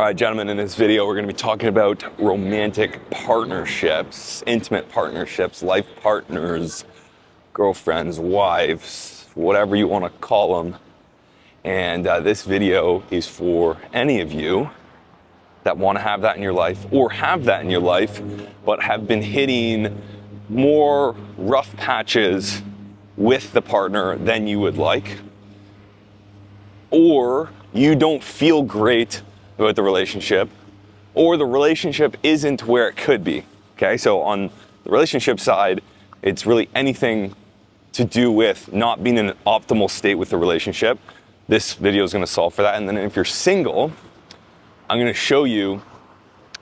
All right, gentlemen, in this video, we're going to be talking about romantic partnerships, intimate partnerships, life partners, girlfriends, wives, whatever you want to call them. And this video is for any of you that want to have that in your life or have that in your life, but have been hitting more rough patches with the partner than you would like, or you don't feel great about the relationship, or the relationship isn't where it could be. Okay, so on the relationship side, it's really anything to do with not being in an optimal state with the relationship. This video is going to solve for that. And then if you're single, I'm going to show you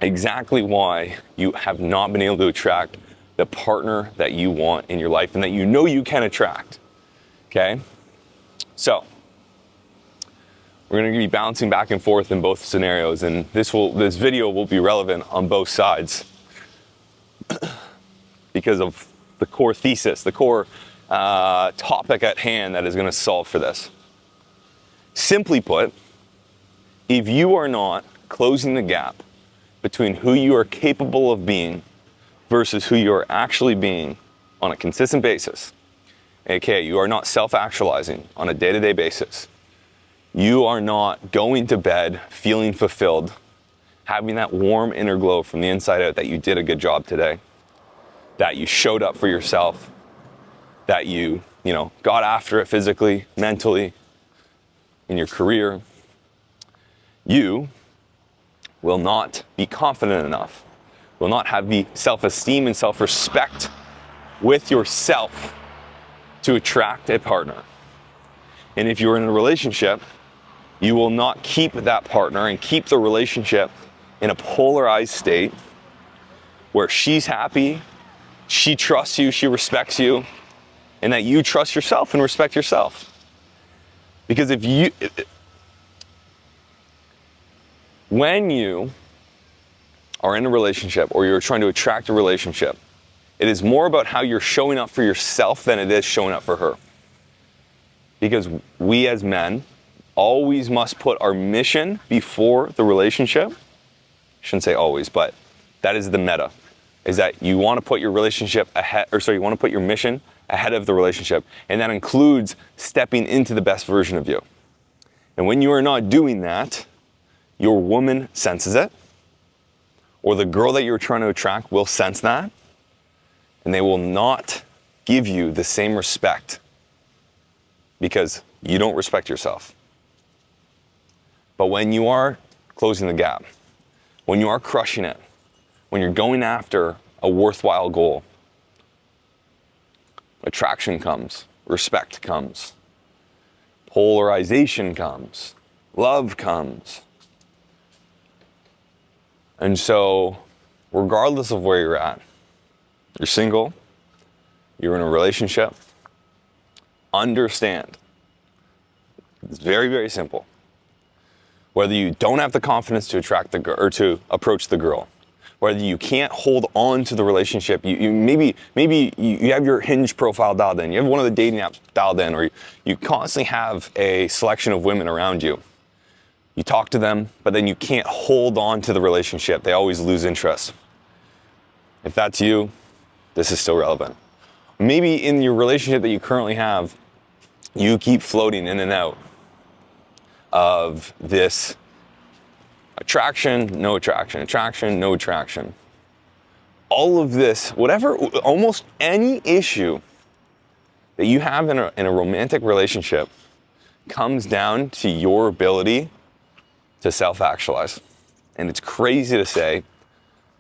exactly why you have not been able to attract the partner that you want in your life and that you know you can attract. Okay, so we're going to be bouncing back and forth in both scenarios, and this video will be relevant on both sides because of the core thesis, the core topic at hand that is going to solve for this. Simply put, if you are not closing the gap between who you are capable of being versus who you are actually being on a consistent basis, aka you are not self-actualizing on a day-to-day basis, you are not going to bed feeling fulfilled, having that warm inner glow from the inside out that you did a good job today, that you showed up for yourself, that you got after it physically, mentally, in your career, you will not be confident enough, will not have the self-esteem and self-respect with yourself to attract a partner. And if you're in a relationship, you will not keep that partner and keep the relationship in a polarized state where she's happy, she trusts you, she respects you, and that you trust yourself and respect yourself. Because when you are in a relationship or you're trying to attract a relationship, it is more about how you're showing up for yourself than it is showing up for her. Because we as men always must put our mission before the relationship. I shouldn't say always, but that is the meta, is that you want to put your relationship ahead, you want to put your mission ahead of the relationship. And that includes stepping into the best version of you. And when you are not doing that, your woman senses it, or the girl that you're trying to attract will sense that, and they will not give you the same respect because you don't respect yourself. But when you are closing the gap, when you are crushing it, when you're going after a worthwhile goal, attraction comes, respect comes, polarization comes, love comes. And so, regardless of where you're at, you're single, you're in a relationship, understand, it's very, very simple. Whether you don't have the confidence to attract the girl or to approach the girl, whether you can't hold on to the relationship, maybe you have your Hinge profile dialed in, you have one of the dating apps dialed in, or you constantly have a selection of women around you. You talk to them, but then you can't hold on to the relationship. They always lose interest. If that's you, this is still relevant. Maybe in your relationship that you currently have, you keep floating in and out of this attraction, no attraction, attraction, no attraction. All of this, almost any issue that you have in a romantic relationship comes down to your ability to self-actualize. And it's crazy to say,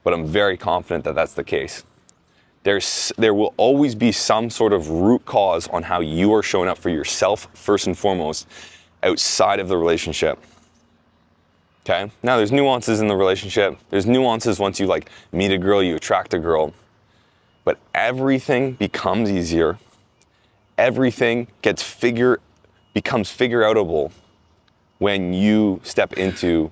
but I'm very confident that that's the case. There will always be some sort of root cause on how you are showing up for yourself, first and foremost, outside of the relationship. Okay? Now there's nuances in the relationship. There's nuances once you meet a girl, you attract a girl. But everything becomes easier. Everything becomes figure-outable when you step into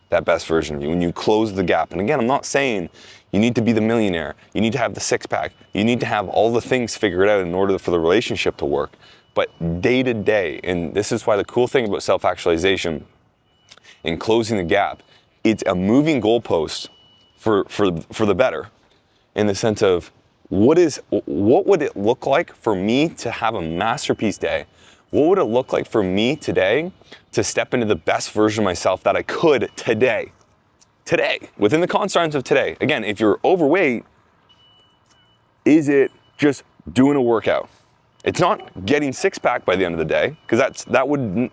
that best version of you, when you close the gap. And again, I'm not saying you need to be the millionaire, you need to have the six-pack, you need to have all the things figured out in order for the relationship to work. But day to day, and this is why the cool thing about self-actualization and closing the gap it's a moving goalpost for the better, in the sense of what would it look like for me to have a masterpiece day? What would it look like for me today to step into the best version of myself that I could today? Today, within the confines of today. Again, if you're overweight, is it just doing a workout? It's not getting six-pack by the end of the day, because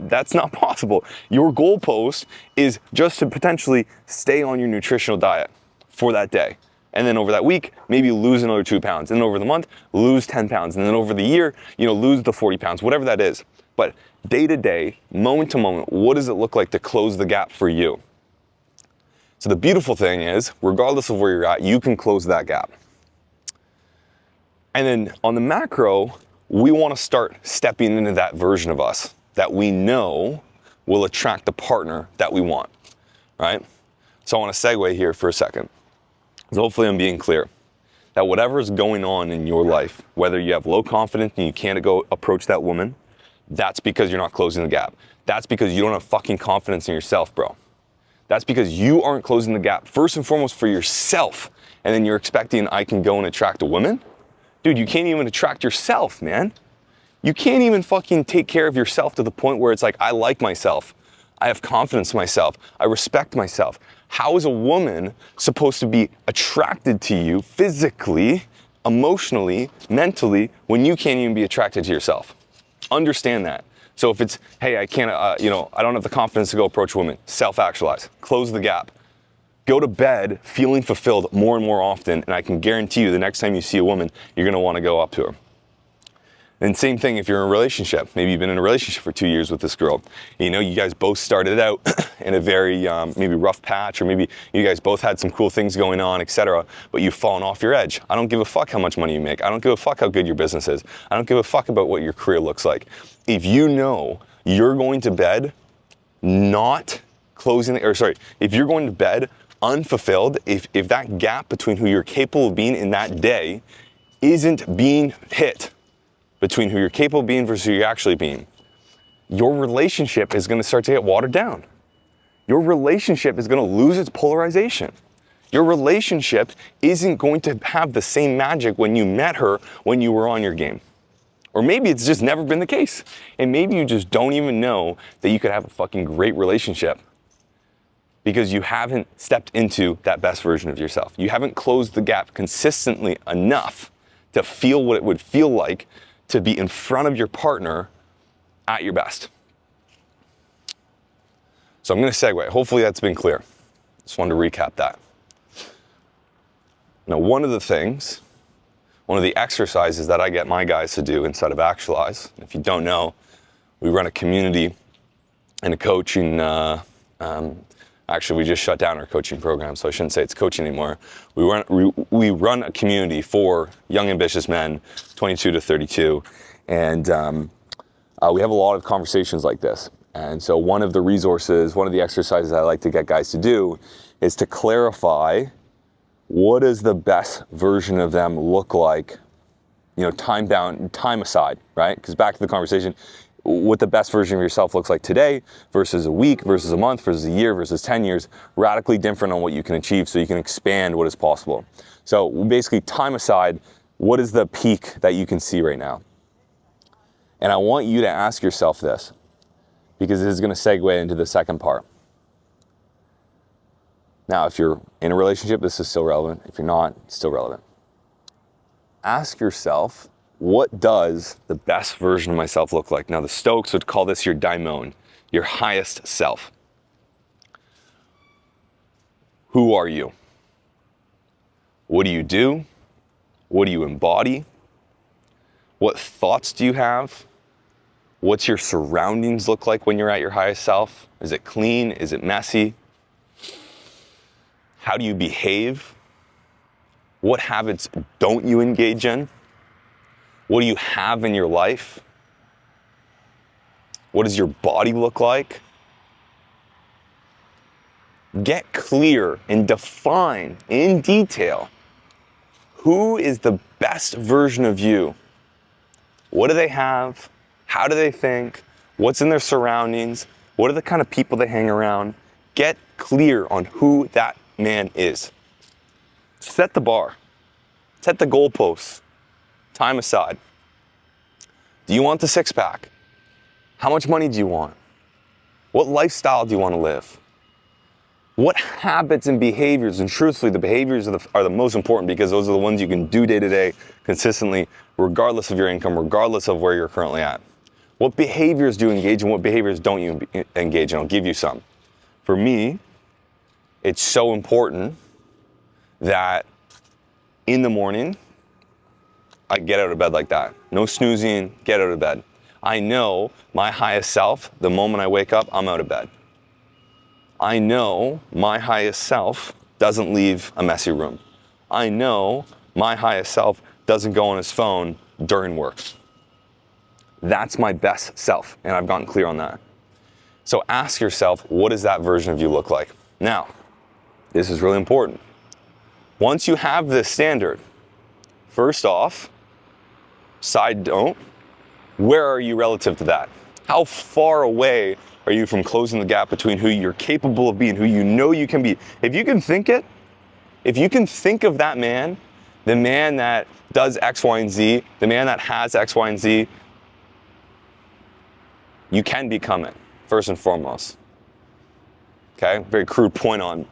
that's not possible. Your goalpost is just to potentially stay on your nutritional diet for that day. And then over that week, maybe lose another 2 pounds. And then over the month, lose 10 pounds. And then over the year, lose the 40 pounds, whatever that is. But day to day, moment to moment, what does it look like to close the gap for you? So the beautiful thing is, regardless of where you're at, you can close that gap. And then on the macro, we want to start stepping into that version of us that we know will attract the partner that we want, right? So I want to segue here for a second. So hopefully I'm being clear that whatever is going on in your life, whether you have low confidence and you can't go approach that woman, that's because you're not closing the gap. That's because you don't have fucking confidence in yourself, bro. That's because you aren't closing the gap, first and foremost for yourself. And then you're expecting I can go and attract a woman? Dude, you can't even attract yourself, man. You can't even fucking take care of yourself to the point where it's like, I like myself. I have confidence in myself. I respect myself. How is a woman supposed to be attracted to you physically, emotionally, mentally, when you can't even be attracted to yourself? Understand that. So if it's, hey, I can't, I don't have the confidence to go approach a woman, self-actualize, close the gap. Go to bed feeling fulfilled more and more often, and I can guarantee you the next time you see a woman, you're gonna wanna go up to her. And same thing if you're in a relationship. Maybe you've been in a relationship for 2 years with this girl. You guys both started out in a very maybe rough patch, or maybe you guys both had some cool things going on, etc. But you've fallen off your edge. I don't give a fuck how much money you make. I don't give a fuck how good your business is. I don't give a fuck about what your career looks like. If you know you're going to bed not closing, if you're going to bed unfulfilled, if that gap between who you're capable of being in that day isn't being hit, between who you're capable of being versus who you're actually being, your relationship is going to start to get watered down. Your relationship is going to lose its polarization. Your relationship isn't going to have the same magic when you met her when you were on your game. Or maybe it's just never been the case. And maybe you just don't even know that you could have a fucking great relationship because you haven't stepped into that best version of yourself. You haven't closed the gap consistently enough to feel what it would feel like to be in front of your partner at your best. So I'm going to segue. Hopefully that's been clear. Just wanted to recap that. Now, one of the exercises that I get my guys to do inside of Actualize, if you don't know, we run a community and a coaching, actually we just shut down our coaching program, so I shouldn't say it's coaching anymore. We run a community for young, ambitious men, 22 to 32, and we have a lot of conversations like this. And so one of the exercises I like to get guys to do is to clarify what does the best version of them look like, time aside, right? Because back to the conversation, what the best version of yourself looks like today versus a week, versus a month, versus a year, versus 10 years, radically different on what you can achieve so you can expand what is possible. So basically, time aside, what is the peak that you can see right now? And I want you to ask yourself this, because this is going to segue into the second part. Now, if you're in a relationship, this is still relevant. If you're not, it's still relevant. Ask yourself, what does the best version of myself look like? Now, the Stoics would call this your daimon, your highest self. Who are you? What do you do? What do you embody? What thoughts do you have? What's your surroundings look like when you're at your highest self? Is it clean? Is it messy? How do you behave? What habits don't you engage in? What do you have in your life? What does your body look like? Get clear and define in detail who is the best version of you. What do they have? How do they think? What's in their surroundings? What are the kind of people they hang around? Get clear on who that man is. Set the bar. Set the goalposts. Time aside. Do you want the six-pack? How much money do you want? What lifestyle do you want to live? What habits and behaviors, and truthfully, the behaviors are the most important because those are the ones you can do day to day, consistently, regardless of your income, regardless of where you're currently at. What behaviors do you engage in? What behaviors don't you engage in? I'll give you some. For me, it's so important that in the morning, I get out of bed like that. No snoozing, get out of bed. I know my highest self, the moment I wake up, I'm out of bed. I know my highest self doesn't leave a messy room. I know my highest self doesn't go on his phone during work. That's my best self, and I've gotten clear on that. So ask yourself, what does that version of you look like? Now, this is really important. Once you have this standard, first off, side note, where are you relative to that? How far away are you from closing the gap between who you're capable of being, who you know you can be? If you can think it, if you can think of that man, the man that does X, Y, and Z, the man that has X, Y, and Z, you can become it, first and foremost. Okay, very crude point on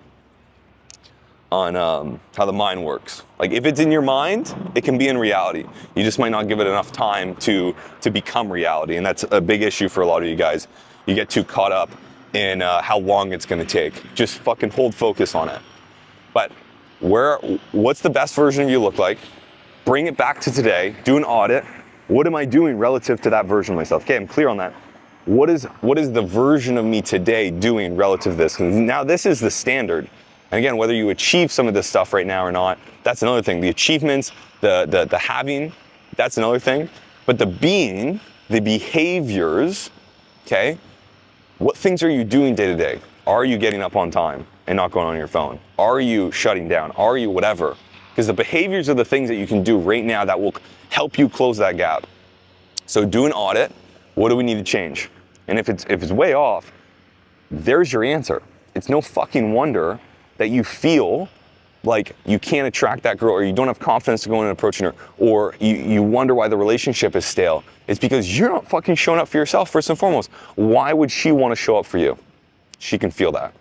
how the mind works. Like if it's in your mind, it can be in reality. You just might not give it enough time to become reality, and that's a big issue for a lot of you guys. You get too caught up in how long it's going to take. Just fucking hold focus on it. But what's the best version of you look like? Bring it back to today. Do an audit. What am I doing relative to that version of myself? Okay, I'm clear on that. What is the version of me today doing relative to this? Now this is the standard. And again, whether you achieve some of this stuff right now or not, that's another thing. The achievements, the having, that's another thing. But the being, the behaviors, okay? What things are you doing day to day? Are you getting up on time and not going on your phone? Are you shutting down? Are you whatever? Because the behaviors are the things that you can do right now that will help you close that gap. So do an audit. What do we need to change? And if it's way off, there's your answer. It's no fucking wonder that you feel like you can't attract that girl, or you don't have confidence to go in and approaching her, or you wonder why the relationship is stale. It's because you're not fucking showing up for yourself, first and foremost. Why would she want to show up for you? She can feel that.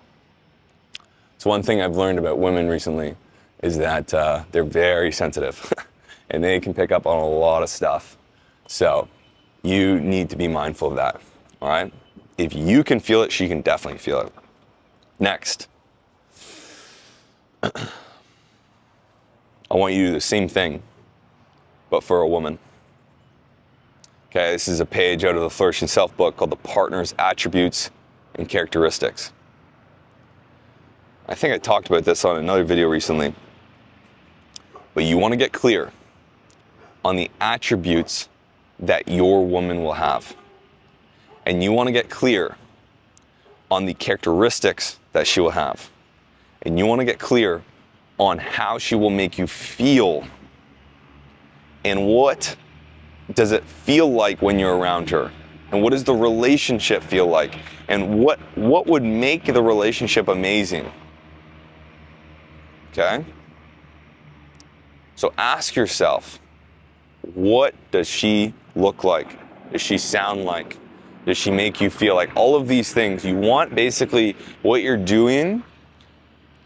So one thing I've learned about women recently is that they're very sensitive and they can pick up on a lot of stuff. So you need to be mindful of that, all right? If you can feel it, she can definitely feel it. Next. I want you to do the same thing, but for a woman. Okay, this is a page out of the Flourishing Self book called The Partner's Attributes and Characteristics. I think I talked about this on another video recently, but you want to get clear on the attributes that your woman will have. And you want to get clear on the characteristics that she will have. And you want to get clear on how she will make you feel. And what does it feel like when you're around her? And what does the relationship feel like? And what would make the relationship amazing? Okay? So ask yourself, what does she look like? Does she sound like? Does she make you feel like? All of these things. You want basically what you're doing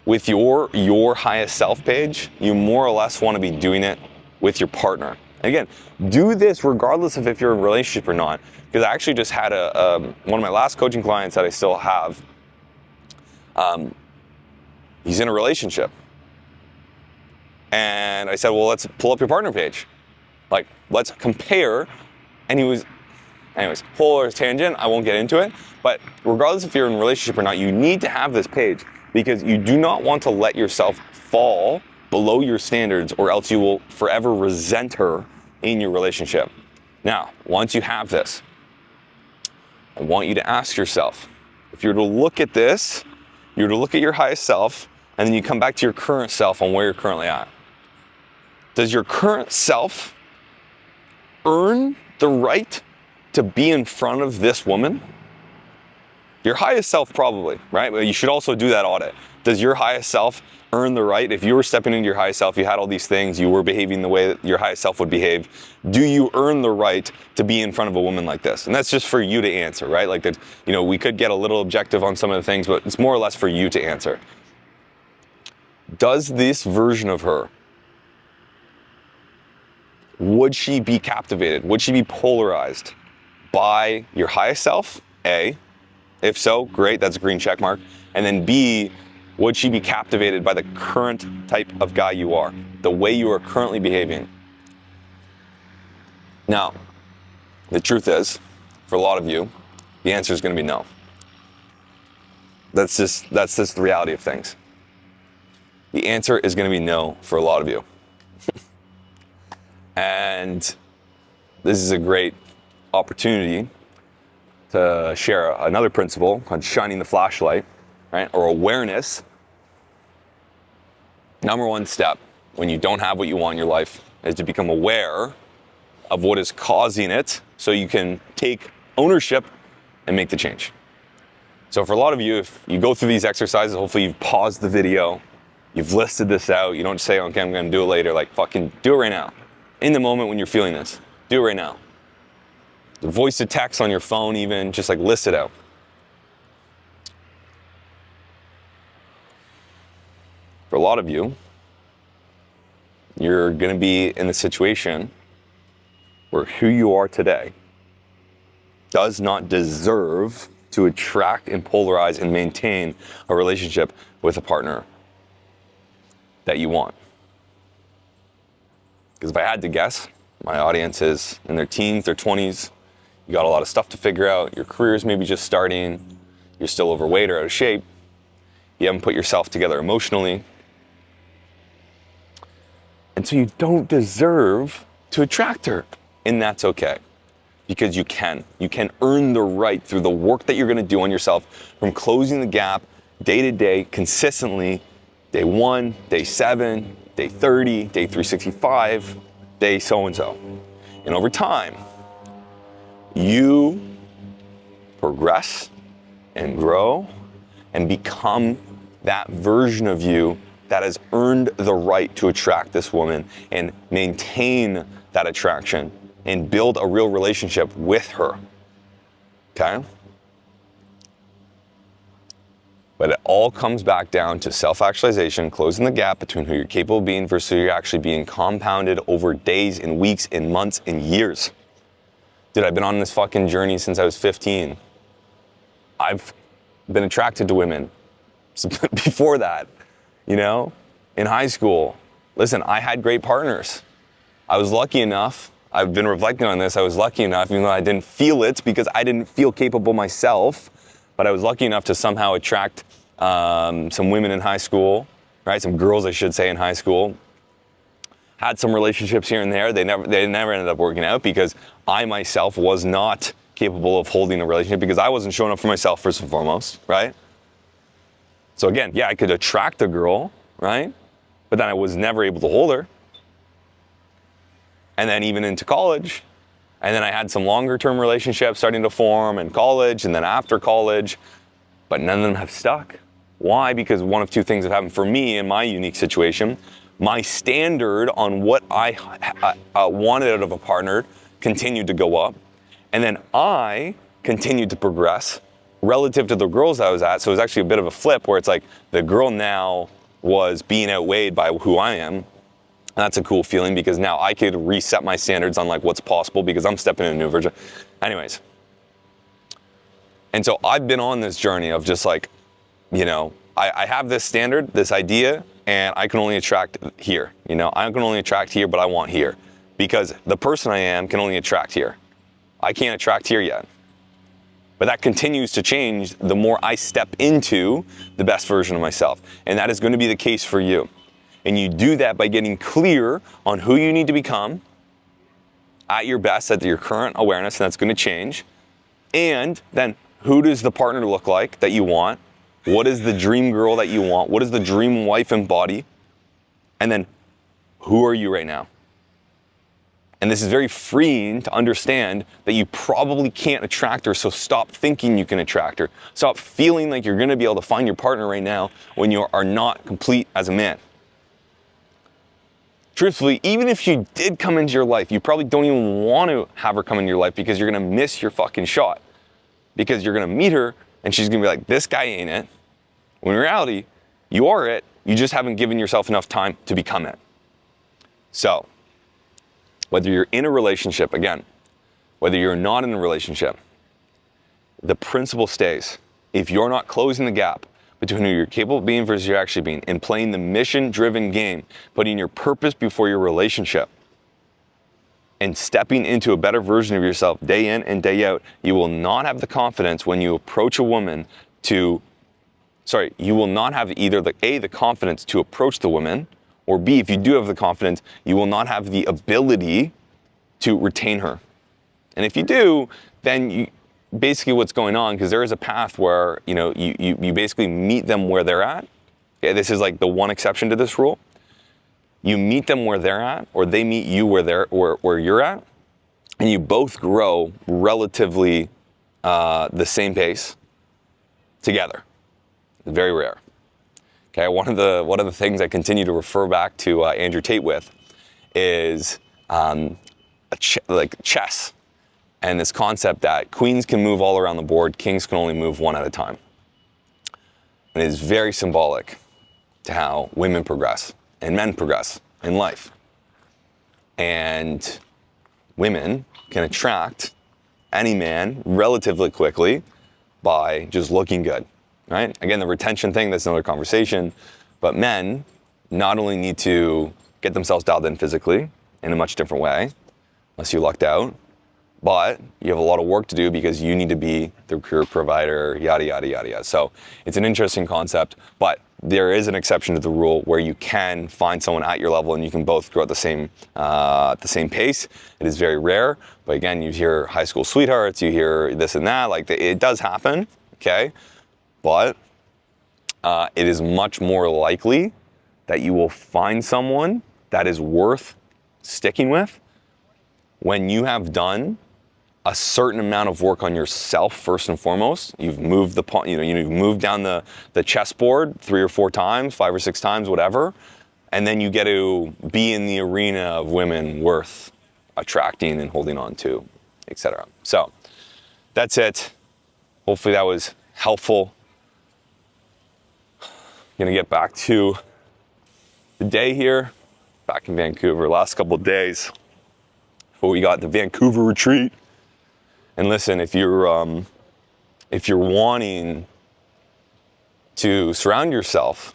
with your highest self page, you more or less want to be doing it with your partner. And again, do this regardless of if you're in a relationship or not. Because I actually just had one of my last coaching clients that I still have, he's in a relationship. And I said, well, let's pull up your partner page. Like, let's compare. And he was, anyways, whole other tangent, I won't get into it. But regardless if you're in a relationship or not, you need to have this page. Because you do not want to let yourself fall below your standards, or else you will forever resent her in your relationship. Now, once you have this, I want you to ask yourself, if you're to look at this, you're to look at your highest self, and then you come back to your current self on where you're currently at. Does your current self earn the right to be in front of this woman? Your highest self probably, right? But you should also do that audit. Does your highest self earn the right? If you were stepping into your highest self, you had all these things, you were behaving the way that your highest self would behave, do you earn the right to be in front of a woman like this? And that's just for you to answer, right? Like that, we could get a little objective on some of the things, but it's more or less for you to answer. Does this version of her, would she be captivated? Would she be polarized by your highest self? A. If so, great, that's a green check mark. And then B, would she be captivated by the current type of guy you are, the way you are currently behaving? Now, the truth is, for a lot of you, the answer is going to be no. That's just the reality of things. The answer is going to be no for a lot of you. And this is a great opportunity to share another principle called shining the flashlight, right? Or awareness. Number one step when you don't have what you want in your life is to become aware of what is causing it so you can take ownership and make the change. So for a lot of you, if you go through these exercises, hopefully you've paused the video, you've listed this out, you don't just say, okay, I'm gonna do it later, like fucking do it right now. In the moment when you're feeling this, do it right now. The voice to text on your phone even, just like list it out. For a lot of you, you're gonna be in the situation where who you are today does not deserve to attract and polarize and maintain a relationship with a partner that you want. Because if I had to guess, my audience is in their teens, their 20s, you got a lot of stuff to figure out, your career is maybe just starting, you're still overweight or out of shape, you haven't put yourself together emotionally, and so you don't deserve to attract her, and that's okay. Because you can earn the right through the work that you're gonna do on yourself from closing the gap day to day, consistently, day 1, day 7, day 30, day 365, day so-and-so. And over time, you progress and grow and become that version of you that has earned the right to attract this woman and maintain that attraction and build a real relationship with her, okay? But it all comes back down to self-actualization, closing the gap between who you're capable of being versus who you're actually being, compounded over days and weeks and months and years. Dude, I've been on this fucking journey since I was 15. I've been attracted to women before that, in high school. Listen, I had great partners. I was lucky enough, I've been reflecting on this, I was lucky enough, even though I didn't feel it because I didn't feel capable myself, but I was lucky enough to somehow attract some women in high school, right? Some girls, I should say, in high school. Had some relationships here and there. They never ended up working out because I myself was not capable of holding a relationship because I wasn't showing up for myself first and foremost, right? So again, yeah, I could attract a girl, right? But then I was never able to hold her. And then even into college, and then I had some longer term relationships starting to form in college and then after college, but none of them have stuck. Why? Because one of two things have happened for me in my unique situation. My standard on what I wanted out of a partner continued to go up. And then I continued to progress relative to the girls I was at. So it was actually a bit of a flip where it's like the girl now was being outweighed by who I am. And that's a cool feeling because now I could reset my standards on like what's possible because I'm stepping in a new version. Anyways. And so I've been on this journey of just like, I have this standard, this idea, and I can only attract here. I can only attract here, but I want here. Because the person I am can only attract here. I can't attract here yet. But that continues to change the more I step into the best version of myself. And that is going to be the case for you. And you do that by getting clear on who you need to become at your best, at your current awareness, and that's going to change. And then who does the partner look like that you want? What is the dream girl that you want? What is the dream wife embody? And then who are you right now? And this is very freeing to understand that you probably can't attract her, so stop thinking you can attract her. Stop feeling like you're gonna be able to find your partner right now when you are not complete as a man. Truthfully, even if she did come into your life, you probably don't even want to have her come into your life because you're gonna miss your fucking shot. Because you're gonna meet her and she's gonna be like, this guy ain't it. When in reality, you are it, you just haven't given yourself enough time to become it. So, whether you're in a relationship, again, whether you're not in a relationship, the principle stays. If you're not closing the gap between who you're capable of being versus you're actually being, and playing the mission-driven game, putting your purpose before your relationship, and stepping into a better version of yourself day in and day out, you will not have the confidence when you approach a woman you will not have either the confidence to approach the woman, or B, if you do have the confidence, you will not have the ability to retain her. And if you do, then basically what's going on, because there is a path where you basically meet them where they're at. Okay, this is like the one exception to this rule. You meet them where they're at, or they meet you where you're at, and you both grow relatively the same pace together. Very rare. Okay, one of the things I continue to refer back to Andrew Tate with is chess, and this concept that queens can move all around the board, kings can only move one at a time. And it is very symbolic to how women progress and men progress in life. And women can attract any man relatively quickly by just looking good. Right? Again, the retention thing, that's another conversation. But men not only need to get themselves dialed in physically in a much different way, unless you lucked out, but you have a lot of work to do because you need to be the career provider, yada, yada, yada, yada. So it's an interesting concept, but there is an exception to the rule where you can find someone at your level and you can both grow at the same pace. It is very rare, but again, you hear high school sweethearts, you hear this and that, it does happen, okay? But it is much more likely that you will find someone that is worth sticking with when you have done a certain amount of work on yourself first and foremost. You've moved you've moved down the chessboard 3 or 4 times, 5 or 6 times, whatever, and then you get to be in the arena of women worth attracting and holding on to, etc. So that's it. Hopefully that was helpful. Gonna get back to the day here, back in Vancouver, last couple of days before we got the Vancouver retreat. And listen, if you're wanting to surround yourself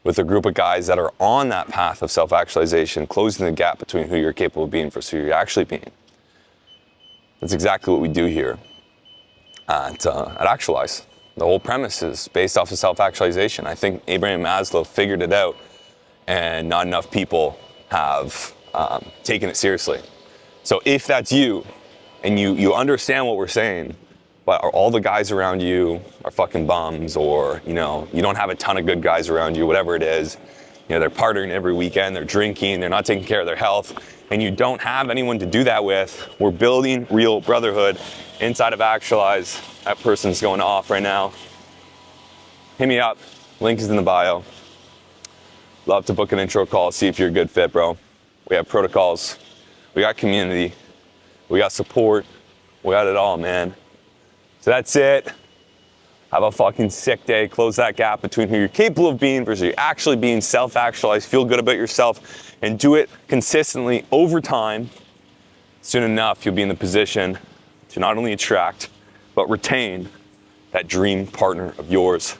with a group of guys that are on that path of self-actualization, closing the gap between who you're capable of being versus who you're actually being, that's exactly what we do here at Actualize. The whole premise is based off of self-actualization. I think Abraham Maslow figured it out, and not enough people have taken it seriously. So if that's you, and you understand what we're saying, but all the guys around you are fucking bums, or you don't have a ton of good guys around you, whatever it is, they're partying every weekend, they're drinking, they're not taking care of their health, and you don't have anyone to do that with, we're building real brotherhood inside of Actualize. That person's going off right now. Hit me up. Link is in the bio. Love to book an intro call, see if you're a good fit, bro. We have protocols. We got community. We got support. We got it all, man. So that's it. Have a fucking sick day. Close that gap between who you're capable of being versus you actually being. Self-actualize. Feel good about yourself and do it consistently over time. Soon enough, you'll be in the position to not only attract, but retain that dream partner of yours.